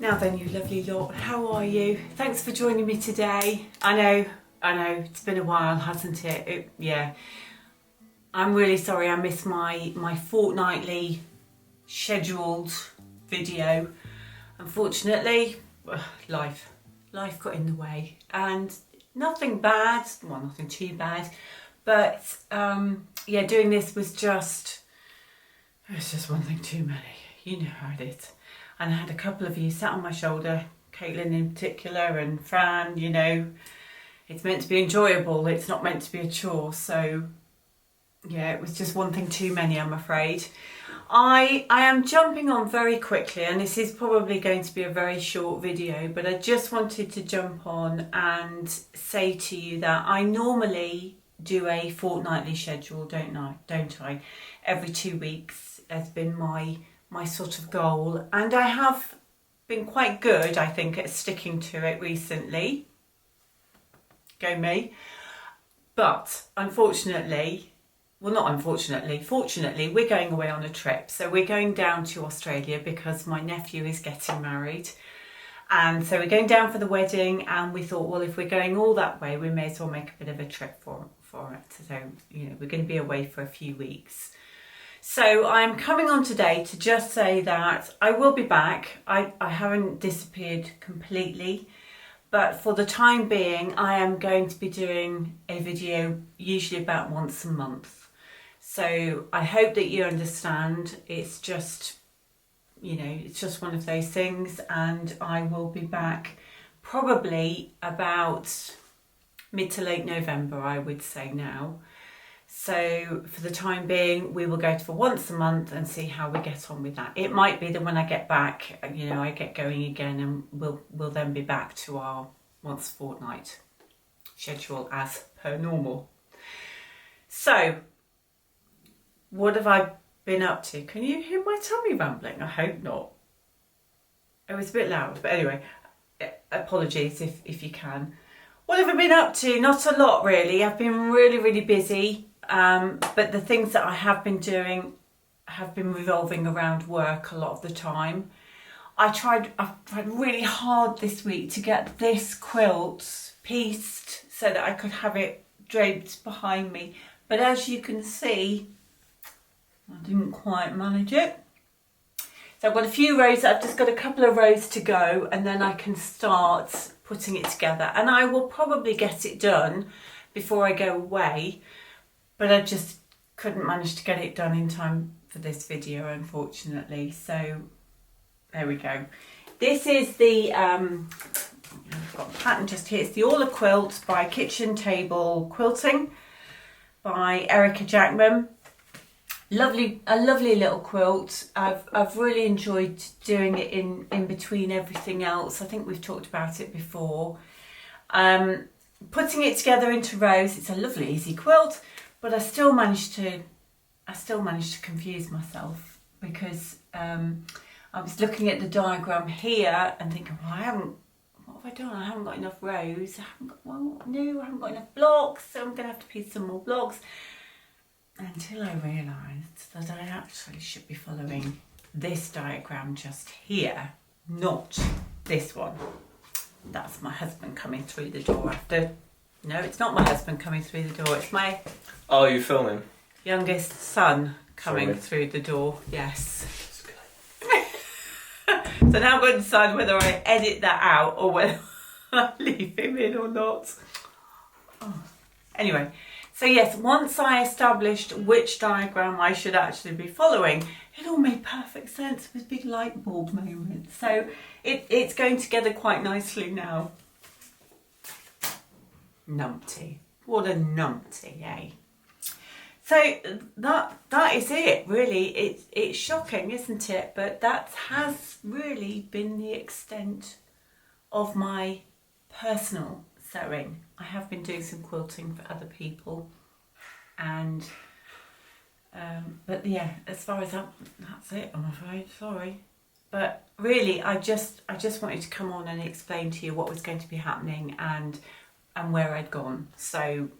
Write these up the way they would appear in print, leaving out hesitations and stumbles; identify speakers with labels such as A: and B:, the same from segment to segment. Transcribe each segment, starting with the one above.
A: Now then, you lovely lot, how are you? Thanks for joining me today. I know, it's been a while, hasn't it? Yeah. I'm really sorry I missed my fortnightly scheduled video. Unfortunately, life got in the way, and nothing bad, well, nothing too bad, but yeah, doing this was just, it's just one thing too many. You know how it is. And I had a couple of you sat on my shoulder, Caitlin in particular, and Fran, you know, it's meant to be enjoyable, it's not meant to be a chore. So yeah, it was just one thing too many, I'm afraid. I am jumping on very quickly, and this is probably going to be a very short video, but I just wanted to jump on and say to you that I normally do a fortnightly schedule, don't I? Every 2 weeks has been my sort of goal, and I have been quite good, I think, at sticking to it recently. Go me. But unfortunately, well, not unfortunately, fortunately, we're going away on a trip. So we're going down to Australia because my nephew is getting married. And so we're going down for the wedding, and we thought, well, if we're going all that way, we may as well make a bit of a trip for it. So, you know, we're going to be away for a few weeks. So I'm coming on today to just say that I will be back. I haven't disappeared completely, but for the time being, I am going to be doing a video usually about once a month. So I hope that you understand. It's just, you know, it's just one of those things, and I will be back probably about mid to late November, I would say now. So for the time being, we will go for once a month and see how we get on with that. It might be that when I get back, you know, I get going again, and we'll then be back to our once a fortnight schedule as per normal. So what have I been up to? Can you hear my tummy rumbling? I hope not. It was a bit loud, but anyway, apologies if you can. What have I been up to? Not a lot, really. I've been really busy. But the things that I have been doing have been revolving around work a lot of the time. I've tried really hard this week to get this quilt pieced so that I could have it draped behind me. But as you can see, I didn't quite manage it. So I've got a few rows, I've just got a couple of rows to go, and then I can start putting it together. And I will probably get it done before I go away. But I just couldn't manage to get it done in time for this video, unfortunately. So there we go. This is the, I've got a pattern just here. It's the Orla Quilt by Kitchen Table Quilting by Erica Jackman. A lovely little quilt. I've really enjoyed doing it in between everything else. I think we've talked about it before. Putting it together into rows. It's a lovely, easy quilt. But I still managed to confuse myself because I was looking at the diagram here and thinking, well, what have I done? I haven't got enough rows. I haven't got enough blocks, so I'm going to have to piece some more blocks. Until I realised that I actually should be following this diagram just here, not this one. That's my husband coming through the door after. No, it's not my husband coming through the door, it's my...
B: Oh, you're filming?
A: Youngest son coming through the door, yes. So now I've got to decide whether I edit that out or whether I leave him in or not. Oh. Anyway, so yes, once I established which diagram I should actually be following, it all made perfect sense with big light bulb moments. So it's going together quite nicely now. Numpty. What a numpty, eh? So that is it, really. It's shocking, isn't it? But that has really been the extent of my personal sewing. I have been doing some quilting for other people, and but yeah, as far as that's it, I'm afraid. Sorry. But really, I just wanted to come on and explain to you what was going to be happening and where I'd gone. So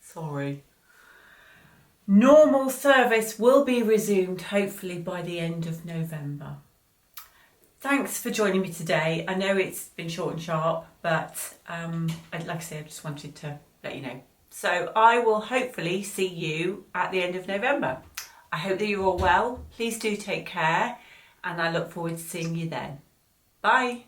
A: sorry. Normal service will be resumed hopefully by the end of November. Thanks for joining me today. I know it's been short and sharp, but like I say, I just wanted to let you know. So I will hopefully see you at the end of November. I hope that you're all well. Please do take care, and I look forward to seeing you then. Bye.